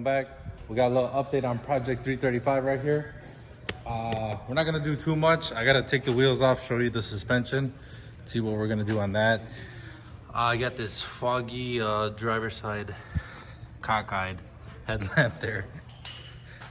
back. We got a little update on Project 335 right here. We're not gonna do too much. I gotta take the wheels off, show you the suspension, see what we're gonna do on that. I got this foggy driver's side cockeyed headlamp there.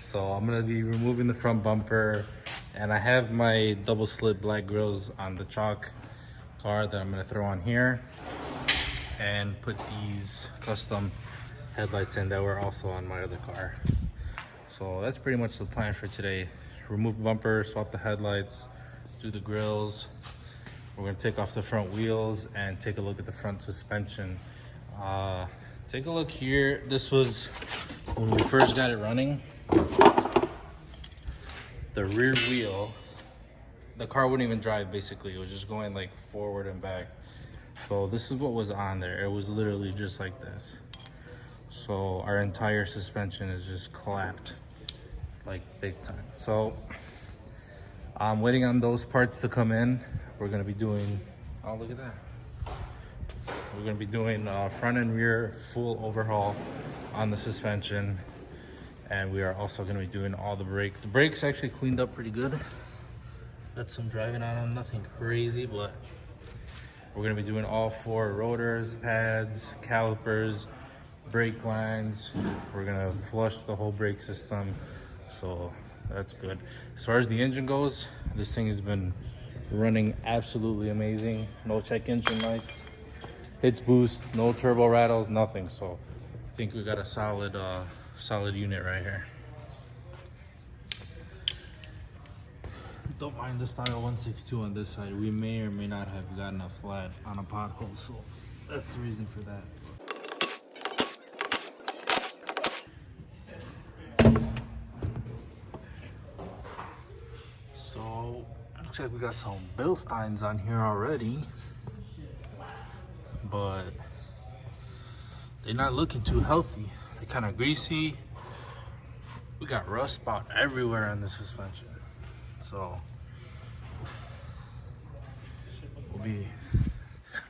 So I'm gonna be removing the front bumper, and I have my double slit black grills on the chalk car that I'm gonna throw on here and put these custom headlights in that were also on my other car. So that's pretty much the plan for today. Remove bumper, swap the headlights, do the grills. We're gonna take off the front wheels and take a look at the front suspension. Take a look here. This was when we first got it running. The rear wheel, the car wouldn't even drive basically. It was just going like forward and back. So this is what was on there. It was literally just like this. So our entire suspension is just clapped like big time. So I'm waiting on those parts to come in. We're gonna be doing, oh look at that. We're gonna be doing front and rear full overhaul on the suspension. And we are also gonna be doing all the brake. The brakes actually cleaned up pretty good. Got some driving on them, nothing crazy, but we're gonna be doing all 4 rotors, pads, calipers, brake lines. We're gonna flush the whole brake system, so that's good. As far as the engine goes, this thing has been running absolutely amazing. No check engine lights, hits boost, no turbo rattle, nothing. So I think we got a solid unit right here. Don't mind the style 162 on this side. We may or may not have gotten a flat on a pothole, so that's the reason for that. So looks like we got some Bilsteins on here already, but they're not looking too healthy. They're kind of greasy. We got rust spot everywhere on the suspension. So we'll be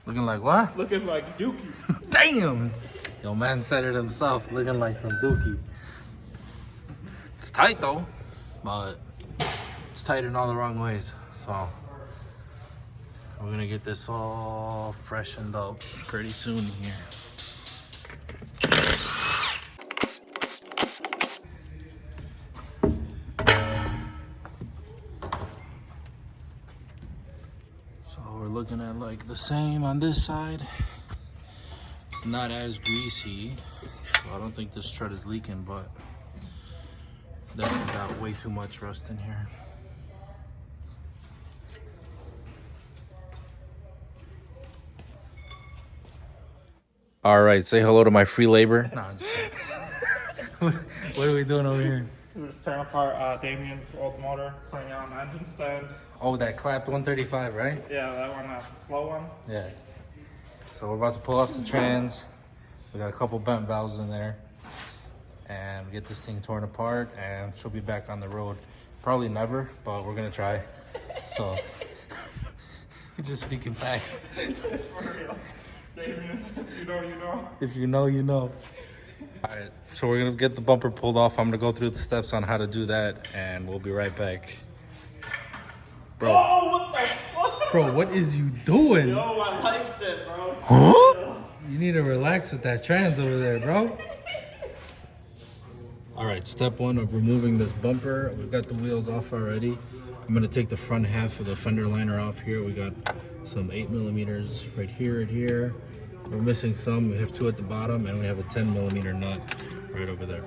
looking like what? Looking like Dookie. Damn! Yo, man said it himself, looking like some Dookie. It's tight though, but it's tight in all the wrong ways. So we're gonna get this all freshened up pretty soon here. So we're looking at like the same on this side. It's not as greasy, so I don't think this tread is leaking, but definitely got way too much rust in here. All right, say hello to my free labor. No, I'm just kidding. What are we doing over here? We're just tearing apart Damien's old motor, putting it on the engine stand. Oh, that clapped 135, right? Yeah, that one, slow one. Yeah. So we're about to pull off the trans. We got a couple bent valves in there. And we get this thing torn apart, and she'll be back on the road. Probably never, but we're gonna try. So, we're just speaking facts. For real. Damien, if you know, you know. If you know, you know. All right, so we're gonna get the bumper pulled off. I'm gonna go through the steps on how to do that, and we'll be right back. Bro. Oh, what the fuck? Bro, what is you doing? Yo, I liked it, bro. Huh? You need to relax with that trans over there, bro. All right, step 1 of removing this bumper. We've got the wheels off already. I'm gonna take the front half of the fender liner off here. We got some 8mm right here and here. We're missing some. We have 2 at the bottom, and we have a 10mm nut right over there.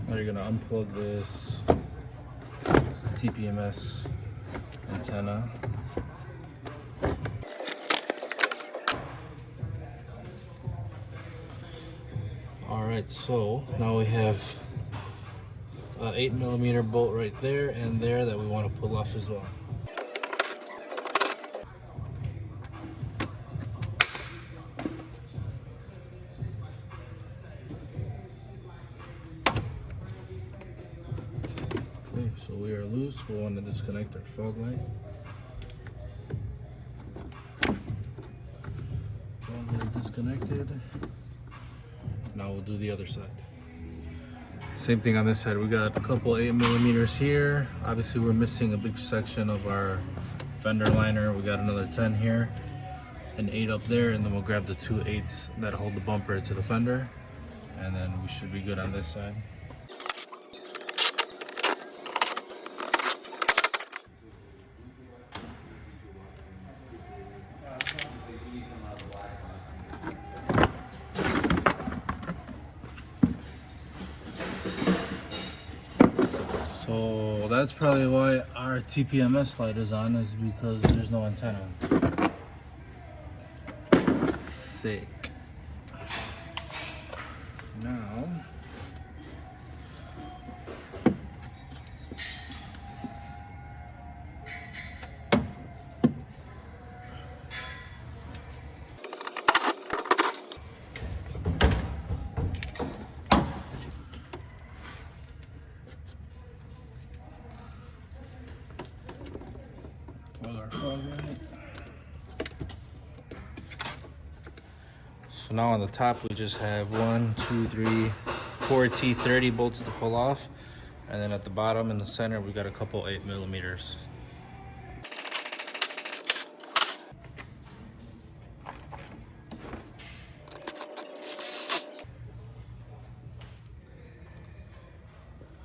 Now you're gonna unplug this TPMS antenna. All right, so now we have 8mm bolt right there and there that we want to pull off as well. Okay, so we are loose. We want to disconnect our fog light. Fog light disconnected. Now we'll do the other side. Same thing on this side. We got a couple 8mm here. Obviously we're missing a big section of our fender liner. We got another 10 here, an 8 up there, and then we'll grab the 2 8s that hold the bumper to the fender, and then we should be good on this side. So that's probably why our TPMS light is on, is because there's no antenna. Sick. Now, so now on the top we just have 1, 2, 3, 4 T30 bolts to pull off, and then at the bottom in the center we got a couple 8mm.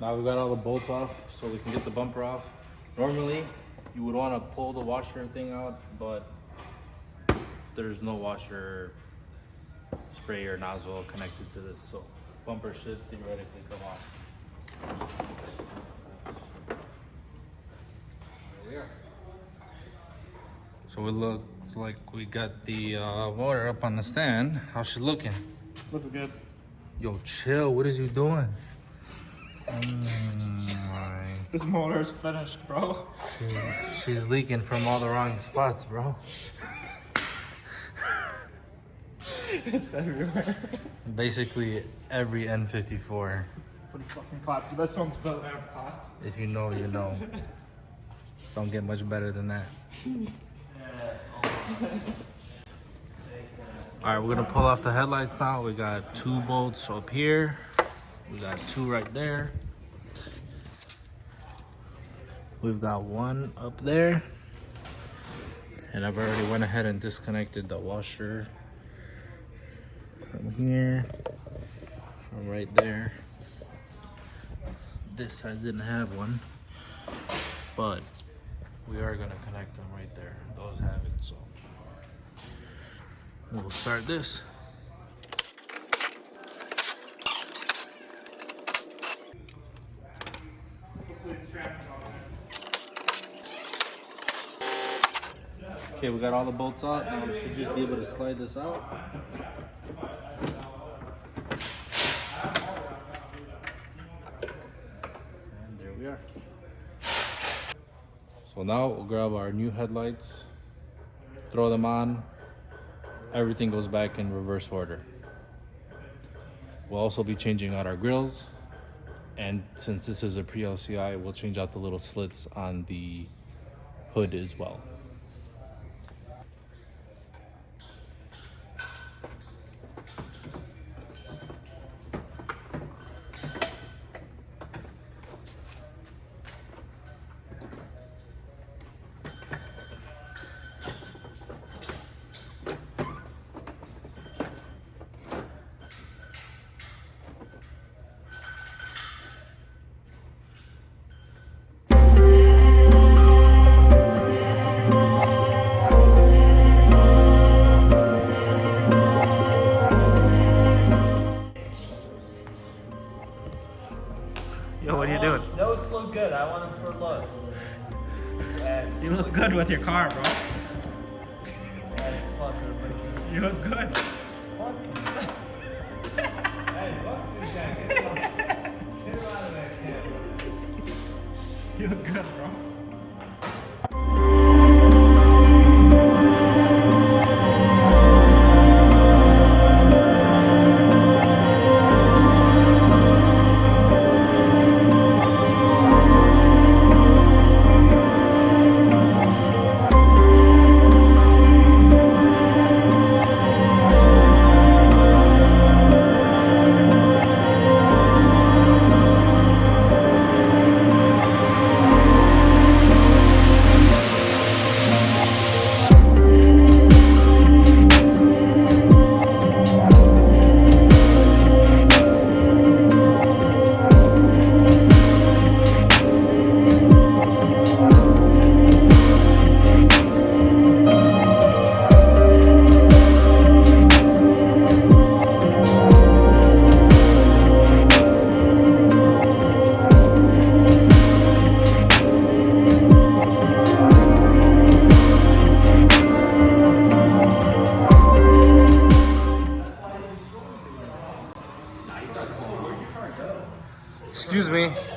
Now we got all the bolts off so we can get the bumper off. Normally you would want to pull the washer thing out, but there's no washer spray or nozzle connected to this, so bumper should theoretically come off. There we are. So it looks like we got the motor up on the stand. How's she looking? Looks good. Yo, chill. What is you doing? This motor is finished, bro. She's leaking from all the wrong spots, bro. It's everywhere. Basically every N54. Pretty fucking popped. The best one's built out popped. If you know, you know. Don't get much better than that. Alright, we're gonna pull off the headlights now. We got 2 bolts up here. We got 2 right there. We've got 1 up there. And I've already went ahead and disconnected the washer from here, from right there. This side didn't have one, but we are gonna connect them right there. Those have it, so we'll start this. Okay, we got all the bolts out. Now we should just be able to slide this out. And there we are. So now we'll grab our new headlights, throw them on. Everything goes back in reverse order. We'll also be changing out our grills. And since this is a pre-LCI, we'll change out the little slits on the hood as well. Yo, what are you doing? Those look good. I want them for look. You look good with your car, bro. That's fucker. You look good. Hey, fuck this guy. Get him out of that camera. You look good, bro.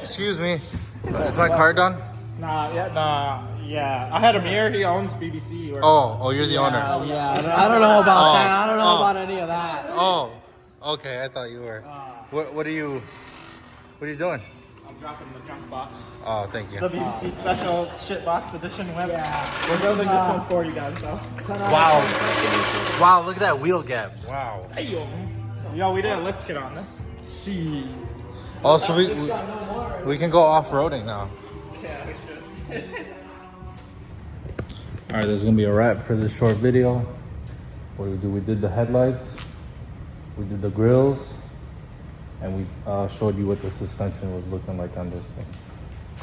Excuse me. Is my car done? Yeah. I had a mirror. He owns BBC. Oh, you're the owner. Yeah, I don't know about that. I don't know about any of that. Oh, okay. I thought you were. What are you doing? I'm dropping the junk box. Oh, thank you. The BBC special shitbox edition whip. Yeah. We're building this one for you guys, though. Wow, look at that wheel gap. Wow. Yo, we did a lift kit on this. Jeez. Oh, so we can go off-roading now. Yeah, we should. All right, there's gonna be a wrap for this short video. What did we do? We did the headlights, we did the grills, and we showed you what the suspension was looking like on this thing.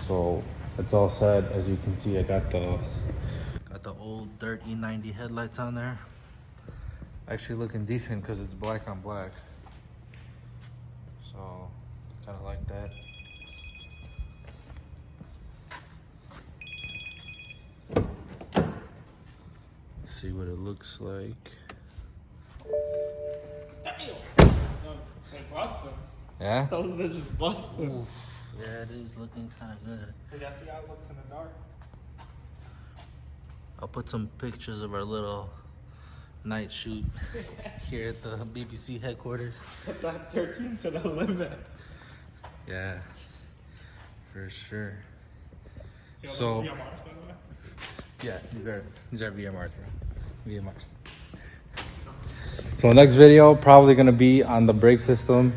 So it's all set. As you can see, I got the old dirt E90 headlights on there. Actually looking decent because it's black on black. So kind of like that. Let's see what it looks like. Damn. They busting. Yeah? Those bitches busting. Oof. Yeah, it is looking kind of good. You guys see how it looks in the dark? I'll put some pictures of our little night shoot here at the BBC headquarters. Put that 13 to the limit. Yeah, for sure. Yo, So, that's VMRs, by the way. yeah, these are VMRs, bro. VMRs. So next video probably gonna be on the brake system.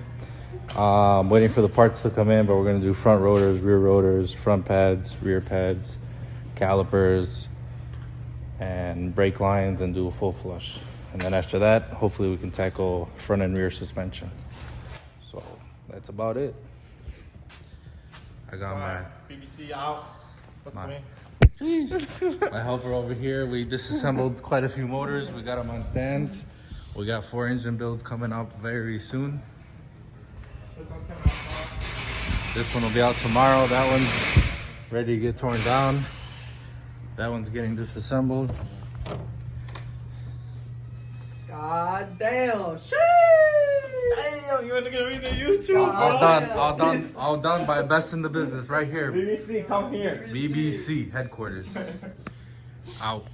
Waiting for the parts to come in, but we're gonna do front rotors, rear rotors, front pads, rear pads, calipers, and brake lines, and do a full flush. And then after that, hopefully we can tackle front and rear suspension. So that's about it. I got my BBC out. That's My- me. my helper over here. We disassembled quite a few motors. We got them on stands. We got 4 engine builds coming up very soon. This one's coming out tomorrow. This one will be out tomorrow. That one's ready to get torn down. That one's getting disassembled. God damn. Sheesh. Damn, you want to get me the YouTube? All done by best in the business right here. BBC, come here. BBC headquarters. Out.